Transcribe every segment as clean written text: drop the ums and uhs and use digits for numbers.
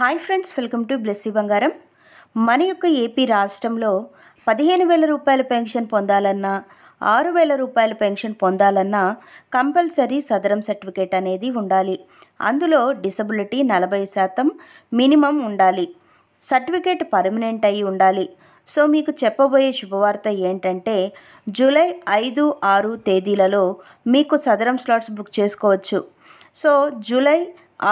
Hi friends, welcome to Blessy బంగారం. మన యొక్క ఏపీ రాష్ట్రంలో 15,000 రూపాయల పెన్షన్ పొందాలన్నా, 6,000 రూపాయల పెన్షన్ పొందాలన్నా కంపల్సరీ సదరం సర్టిఫికేట్ అనేది ఉండాలి. అందులో డిసబిలిటీ 40% మినిమం ఉండాలి. సర్టిఫికేట్ పర్మనెంట్ అయి ఉండాలి. సో మీకు చెప్పబోయే శుభవార్త ఏంటంటే జూలై 5, 6 తేదీలలో మీకు సదరం స్లాట్స్ బుక్ చేసుకోవచ్చు. సో జూలై,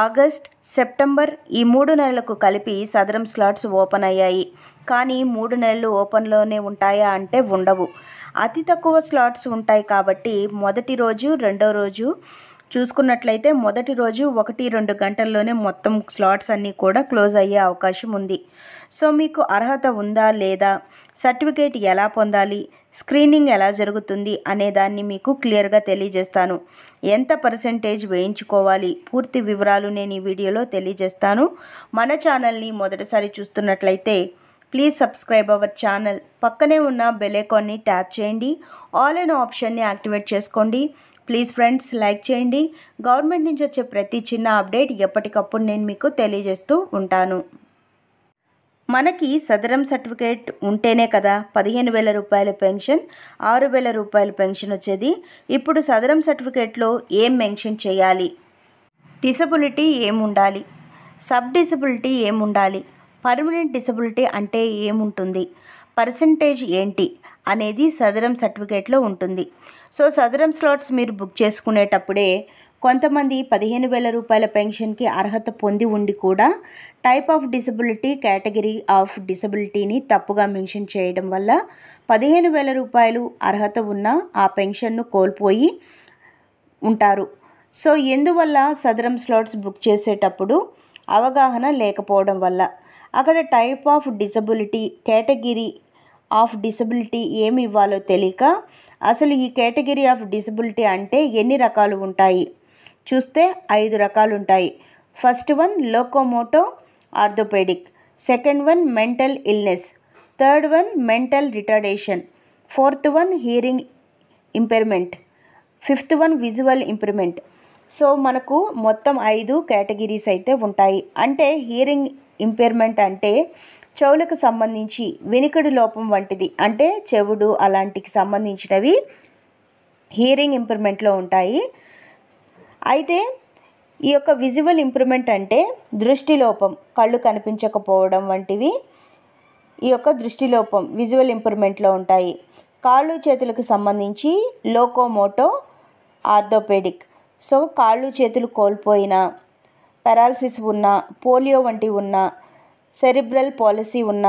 ఆగస్ట్, సెప్టెంబర్ ఈ 3 నెలలకు కలిపి సదరం స్లాట్స్ ఓపెన్ అయ్యాయి. కానీ 3 నెలలు ఓపెన్లోనే ఉంటాయా అంటే ఉండవు. అతి తక్కువ స్లాట్స్ ఉంటాయి. కాబట్టి మొదటి రోజు, రెండో రోజు చూసుకున్నట్లయితే మొదటి రోజు 1-2 గంటల్లోనే మొత్తం స్లాట్స్ అన్నీ కూడా క్లోజ్ అయ్యే అవకాశం ఉంది. సో మీకు అర్హత ఉందా లేదా, సర్టిఫికేట్ ఎలా పొందాలి, స్క్రీనింగ్ ఎలా జరుగుతుంది అనే దాన్ని మీకు క్లియర్గా తెలియజేస్తాను. ఎంత పర్సెంటేజ్ వేయించుకోవాలి, పూర్తి వివరాలు నేను ఈ వీడియోలో తెలియజేస్తాను. మన ఛానల్ని మొదటిసారి చూస్తున్నట్లయితే ప్లీజ్ సబ్స్క్రైబ్ అవర్ ఛానల్. పక్కనే ఉన్న బెల్ ఐకాన్ని ట్యాప్ చేయండి. ఆల్ అనే ఆప్షన్ని యాక్టివేట్ చేసుకోండి. ప్లీజ్ ఫ్రెండ్స్ లైక్ చేయండి. గవర్నమెంట్ నుంచి వచ్చే ప్రతి చిన్న అప్డేట్ ఎప్పటికప్పుడు నేను మీకు తెలియజేస్తూ ఉంటాను. మనకి సదరం సర్టిఫికేట్ ఉంటేనే కదా 15,000 రూపాయల పెన్షన్, 6,000 రూపాయల పెన్షన్ వచ్చేది. ఇప్పుడు సదరం సర్టిఫికేట్లో ఏం మెన్షన్ చేయాలి, డిసబిలిటీ ఏముండాలి, సబ్ డిసబిలిటీ ఏముండాలి, పర్మనెంట్ డిసబిలిటీ అంటే ఏముంటుంది, పర్సంటేజ్ ఏంటి అనేది సదరం సర్టిఫికేట్లో ఉంటుంది. సో సదరం స్లాట్స్ మీరు బుక్ చేసుకునేటప్పుడే కొంతమంది 15,000 రూపాయల పెన్షన్కి అర్హత పొంది ఉండి కూడా type of disability, category of డిసబిలిటీని తప్పుగా మెన్షన్ చేయడం వల్ల 15,000 రూపాయలు అర్హత ఉన్న ఆ పెన్షన్ను కోల్పోయి ఉంటారు. సో ఎందువల్ల సదరం స్లాట్స్ బుక్ చేసేటప్పుడు అవగాహన లేకపోవడం వల్ల, అక్కడ type of disability, category of disability ఏమి ఇవ్వాలో తెలియక, అసలు ఈ కేటగిరీ ఆఫ్ డిసబిలిటీ అంటే ఎన్ని రకాలు ఉంటాయి చూస్తే 5 రకాలు ఉంటాయి. First one locomotor orthopaedic, second one mental illness, third one mental retardation, fourth one hearing impairment, fifth one visual impairment. So మనకు మొత్తం 5 కేటగిరీస్ అయితే ఉంటాయి. అంటే హియరింగ్ ఇంపైర్మెంట్ అంటే చెవులకు సంబంధించి వినికిడి లోపం వంటిది, అంటే చెవుడు అలాంటికి సంబంధించినవి హియరింగ్ ఇంపైర్మెంట్లో ఉంటాయి. అయితే ఈ యొక్క విజువల్ ఇంప్రూవ్మెంట్ అంటే దృష్టి లోపం, కళ్ళు కనిపించకపోవడం వంటివి ఈ యొక్క దృష్టి లోపం విజువల్ ఇంప్రూవ్మెంట్లో ఉంటాయి. కాళ్ళు చేతులకు సంబంధించి లోకోమోటో ఆర్థోపెడిక్. సో కాళ్ళు చేతులు కోల్పోయిన, పెరాలసిస్ ఉన్న, పోలియో వంటివి ఉన్న, సెరిబ్రల్ పాలసీ ఉన్న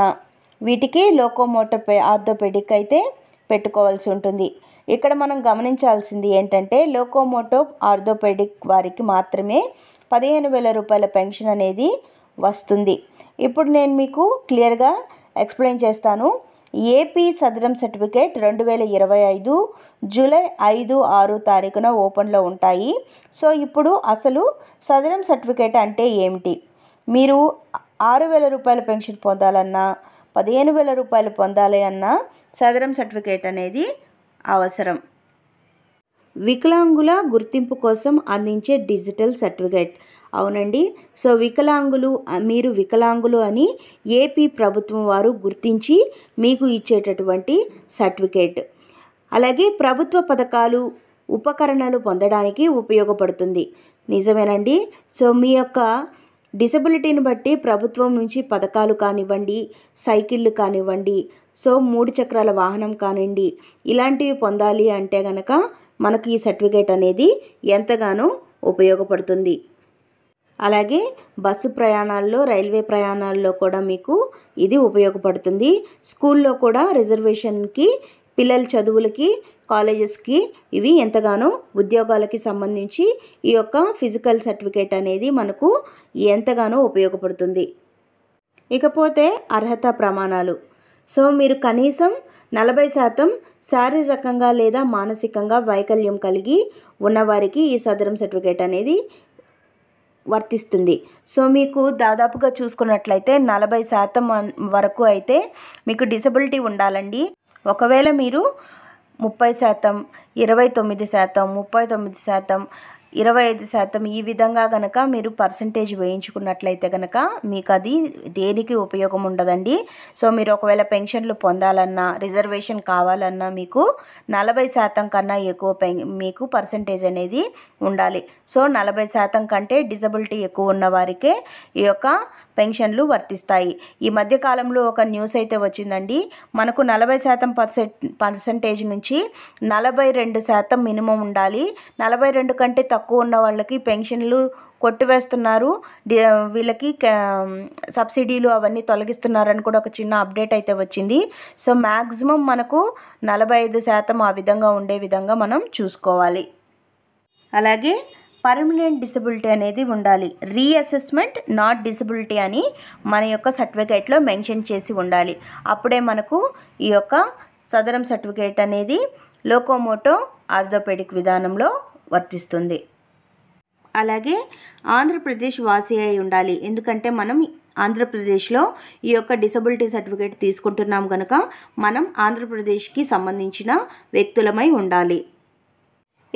వీటికి లోకోమోటో ఆర్థోపెడిక్ అయితే పెట్టుకోవాల్సి ఉంటుంది. ఇక్కడ మనం గమనించాల్సింది ఏంటంటే లోకోమోటో ఆర్థోపెడిక్ వారికి మాత్రమే 15,000 రూపాయల పెన్షన్ అనేది వస్తుంది. ఇప్పుడు నేను మీకు క్లియర్గా ఎక్స్ప్లెయిన్ చేస్తాను. ఏపీ సదరం సర్టిఫికేట్ 2025 జూలై 5, 6 తారీఖున ఓపెన్లో ఉంటాయి. సో ఇప్పుడు అసలు సదరం సర్టిఫికేట్ అంటే ఏమిటి, మీరు 6,000 రూపాయల పెన్షన్ పొందాలన్నా, 15,000 రూపాయలు పొందాలి అన్నా సదరం సర్టిఫికేట్ అనేది అవసరం. వికలాంగుల గుర్తింపు కోసం అందించే డిజిటల్ సర్టిఫికేట్. అవునండి. సో మీరు వికలాంగులు అని ఏపీ ప్రభుత్వం వారు గుర్తించి మీకు ఇచ్చేటటువంటి సర్టిఫికేట్. అలాగే ప్రభుత్వ పథకాలు, ఉపకరణాలు పొందడానికి ఉపయోగపడుతుంది. నిజమేనండి. సో మీ యొక్క డిసబిలిటీని బట్టి ప్రభుత్వం నుంచి పథకాలు కానివ్వండి, సైకిళ్ళు కానివ్వండి, సో 3 చక్రాల వాహనం కానివ్వండి, ఇలాంటివి పొందాలి అంటే కనుక మనకు ఈ సర్టిఫికేట్ అనేది ఎంతగానో ఉపయోగపడుతుంది. అలాగే బస్సు ప్రయాణాల్లో, రైల్వే ప్రయాణాల్లో కూడా మీకు ఇది ఉపయోగపడుతుంది. స్కూల్లో కూడా రిజర్వేషన్కి, పిల్లల చదువులకి, కాలేజెస్కి ఇవి ఎంతగానో ఉద్యోగాలకి సంబంధించి ఈ యొక్క ఫిజికల్ సర్టిఫికేట్ అనేది మనకు ఎంతగానో ఉపయోగపడుతుంది. ఇకపోతే అర్హత ప్రమాణాలు. సో మీరు కనీసం 40% శారీరకంగా లేదా మానసికంగా వైకల్యం కలిగి ఉన్నవారికి ఈ సదరం సర్టిఫికేట్ అనేది వర్తిస్తుంది. సో మీకు దాదాపుగా చూసుకున్నట్లయితే 40% వరకు అయితే మీకు డిసబిలిటీ ఉండాలండి. ఒకవేళ మీరు 30%, 29%, 39%, 25% ఈ విధంగా గనక మీరు పర్సంటేజ్ వేయించుకున్నట్లయితే గనక మీకు అది దేనికి ఉపయోగం ఉండదండి. సో మీరు ఒకవేళ పెన్షన్లు పొందాలన్నా, రిజర్వేషన్ కావాలన్నా మీకు 40% కన్నా ఎక్కువ మీకు పర్సంటేజ్ అనేది ఉండాలి. సో 40% కంటే డిజబిలిటీ ఎక్కువ ఉన్న వారికే ఈ యొక్క పెన్షన్లు వర్తిస్తాయి. ఈ మధ్యకాలంలో ఒక న్యూస్ అయితే వచ్చిందండి. మనకు 40% పర్సంటేజ్ నుంచి 42% మినిమం ఉండాలి. 42 కంటే తక్కువ ఉన్న వాళ్ళకి పెన్షన్లు కొట్టివేస్తున్నారు. వీళ్ళకి సబ్సిడీలు అవన్నీ తొలగిస్తున్నారని కూడా ఒక చిన్న అప్డేట్ అయితే వచ్చింది. సో మ్యాక్సిమం మనకు 45% ఆ విధంగా ఉండే విధంగా మనం చూసుకోవాలి. అలాగే పర్మనెంట్ డిసబిలిటీ అనేది ఉండాలి. రీఅసెస్మెంట్ నాట్ డిసబిలిటీ అని మన యొక్క సర్టిఫికేట్లో మెన్షన్ చేసి ఉండాలి. అప్పుడే మనకు ఈ యొక్క సదరం సర్టిఫికేట్ అనేది లోకోమోటో ఆర్థోపెడిక్ విధానంలో వర్తిస్తుంది. అలాగే ఆంధ్రప్రదేశ్ వాసి అయి ఉండాలి. ఎందుకంటే మనం ఆంధ్రప్రదేశ్లో ఈ యొక్క డిసబిలిటీ సర్టిఫికేట్ తీసుకుంటున్నాం కనుక మనం ఆంధ్రప్రదేశ్కి సంబంధించిన వ్యక్తులమై ఉండాలి.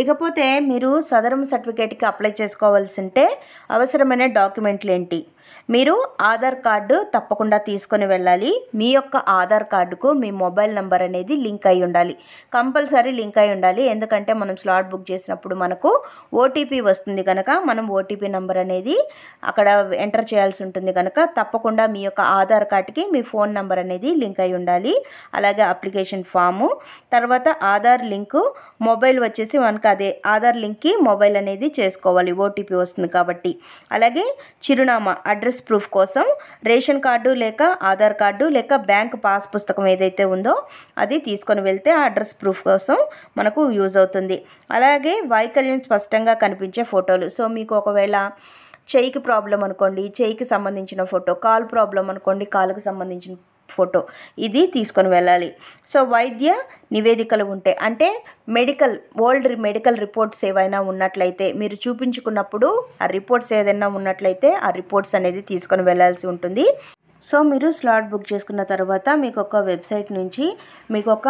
ఇకపోతే మీరు సదరం సర్టిఫికేట్కి అప్లై చేసుకోవాల్సి ఉంటే అవసరమైన డాక్యుమెంట్లు ఏంటి? మీరు ఆధార్ కార్డు తప్పకుండా తీసుకొని వెళ్ళాలి. మీ యొక్క ఆధార్ కార్డుకు మీ మొబైల్ నెంబర్ అనేది లింక్ అయి ఉండాలి. కంపల్సరీ లింక్ అయి ఉండాలి. ఎందుకంటే మనం స్లాట్ బుక్ చేసినప్పుడు మనకు ఓటీపీ వస్తుంది కనుక మనం ఓటీపీ నెంబర్ అనేది అక్కడ ఎంటర్ చేయాల్సి ఉంటుంది కనుక తప్పకుండా మీ యొక్క ఆధార్ కార్డుకి మీ ఫోన్ నెంబర్ అనేది లింక్ అయి ఉండాలి. అలాగే అప్లికేషన్ ఫాము, తర్వాత ఆధార్ లింకు, మొబైల్ వచ్చేసి మనకు అదే ఆధార్ లింక్కి మొబైల్ అనేది చేసుకోవాలి, ఓటీపీ వస్తుంది కాబట్టి. అలాగే చిరునామా అడ్రస్ ప్రూఫ్ కోసం రేషన్ కార్డు లేక ఆధార్ కార్డు లేక బ్యాంక్ పాస్ పుస్తకం ఏదైతే ఉందో అది తీసుకొని వెళ్తే ఆ అడ్రస్ ప్రూఫ్ కోసం మనకు యూజ్ అవుతుంది. అలాగే వైకల్యం స్పష్టంగా కనిపించే ఫోటోలు. సో మీకు ఒకవేళ చెయ్యికి ప్రాబ్లం అనుకోండి, చెయ్యికి సంబంధించిన ఫోటో, కాలు ప్రాబ్లం అనుకోండి, కాలుకు సంబంధించిన ఫోటో ఇది తీసుకొని వెళ్ళాలి. సో వైద్య నివేదికలు ఉంటే అంటే ఓల్డ్ మెడికల్ రిపోర్ట్స్ ఏవైనా ఉన్నట్లయితే మీరు చూపించుకున్నప్పుడు ఆ రిపోర్ట్స్ ఏదైనా ఉన్నట్లయితే ఆ రిపోర్ట్స్ అనేది తీసుకొని వెళ్ళాల్సి ఉంటుంది. సో మీరు స్లాట్ బుక్ చేసుకున్న తర్వాత మీకు ఒక వెబ్సైట్ నుంచి మీకు ఒక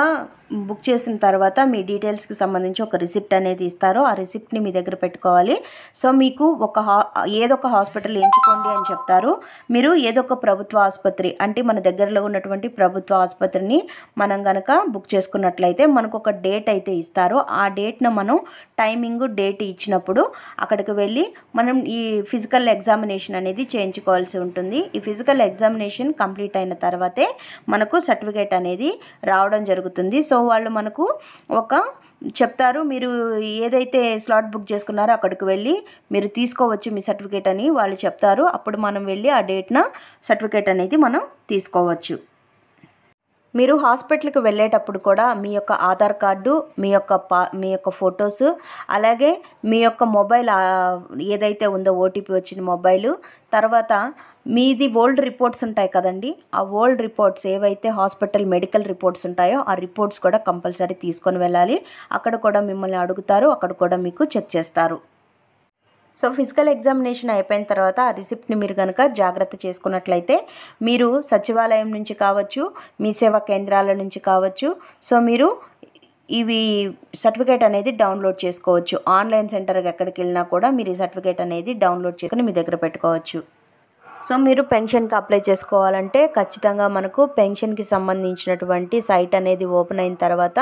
బుక్ చేసిన తర్వాత మీ డీటెయిల్స్కి సంబంధించి ఒక రిసిప్ట్ అనేది ఇస్తారో ఆ రిసిప్ట్ని మీ దగ్గర పెట్టుకోవాలి. సో మీకు ఏదో ఒక హాస్పిటల్ ఎంచుకోండి అని చెప్తారు. మీరు ఏదో ఒక ప్రభుత్వ ఆసుపత్రి అంటే మన దగ్గరలో ఉన్నటువంటి ప్రభుత్వ ఆసుపత్రిని మనం కనుక బుక్ చేసుకున్నట్లయితే మనకు ఒక డేట్ అయితే ఇస్తారో ఆ డేట్ను మనం డేట్ ఇచ్చినప్పుడు అక్కడికి వెళ్ళి మనం ఈ ఫిజికల్ ఎగ్జామినేషన్ అనేది చేయించుకోవాల్సి ఉంటుంది. ఈ ఫిజికల్ ఎగ్జామినేషన్ కంప్లీట్ అయిన తర్వాతే మనకు సర్టిఫికేట్ అనేది రావడం జరుగుతుంది. సో వాళ్ళు మనకు చెప్తారు, మీరు ఏదైతే స్లాట్ బుక్ చేసుకున్నారో అక్కడికి వెళ్ళి మీరు తీసుకోవచ్చు మీ సర్టిఫికేట్ అని వాళ్ళు చెప్తారు. అప్పుడు మనం వెళ్ళి ఆ డేట్న సర్టిఫికేట్ అనేది మనం తీసుకోవచ్చు. మీరు హాస్పిటల్కి వెళ్ళేటప్పుడు కూడా మీ యొక్క ఆధార్ కార్డు, మీ యొక్క ఫొటోస్, అలాగే మీ యొక్క మొబైల్ ఏదైతే ఉందో ఓటీపీ వచ్చిన మొబైలు, తర్వాత మీది ఓల్డ్ రిపోర్ట్స్ ఉంటాయి కదండి, ఆ ఓల్డ్ రిపోర్ట్స్ ఏవైతే హాస్పిటల్ మెడికల్ రిపోర్ట్స్ ఉంటాయో ఆ రిపోర్ట్స్ కూడా కంపల్సరీ తీసుకొని వెళ్ళాలి. అక్కడ కూడా మిమ్మల్ని అడుగుతారు, అక్కడ కూడా మీకు చెక్ చేస్తారు. సో ఫిజికల్ ఎగ్జామినేషన్ అయిపోయిన తర్వాత ఆ రిసిప్ట్ని మీరు కనుక జాగ్రత్త చేసుకున్నట్లయితే మీరు సచివాలయం నుంచి కావచ్చు, మీ సేవా కేంద్రాల నుంచి కావచ్చు, సో మీరు ఇవి సర్టిఫికేట్ అనేది డౌన్లోడ్ చేసుకోవచ్చు. ఆన్లైన్ సెంటర్కి ఎక్కడికి వెళ్ళినా కూడా మీరు ఈ సర్టిఫికేట్ అనేది డౌన్లోడ్ చేసుకుని మీ దగ్గర పెట్టుకోవచ్చు. సో మీరు పెన్షన్కి అప్లై చేసుకోవాలంటే ఖచ్చితంగా మనకు పెన్షన్కి సంబంధించినటువంటి సైట్ అనేది ఓపెన్ అయిన తర్వాత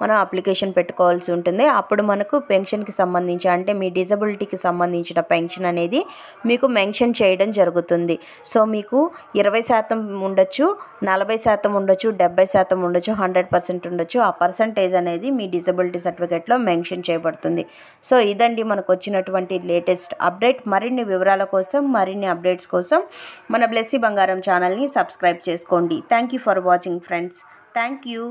మనం అప్లికేషన్ పెట్టుకోవాల్సి ఉంటుంది. అప్పుడు మనకు పెన్షన్కి సంబంధించి అంటే మీ డిజబిలిటీకి సంబంధించిన పెన్షన్ అనేది మీకు మెన్షన్ చేయడం జరుగుతుంది. సో మీకు 20% ఉండొచ్చు, 40% ఉండొచ్చు, 70% ఉండొచ్చు, 100% ఉండొచ్చు. ఆ పర్సంటేజ్ అనేది మీ డిజబిలిటీ సర్టిఫికేట్లో మెన్షన్ చేయబడుతుంది. సో ఇదండి మనకు వచ్చినటువంటి లేటెస్ట్ అప్డేట్. మరిన్ని వివరాల కోసం, మరిన్ని అప్డేట్స్ కోసం మన బ్లెస్సీ బంగారం ఛానల్ని సబ్స్క్రైబ్ చేసుకోండి. Thank you for watching friends. Thank you.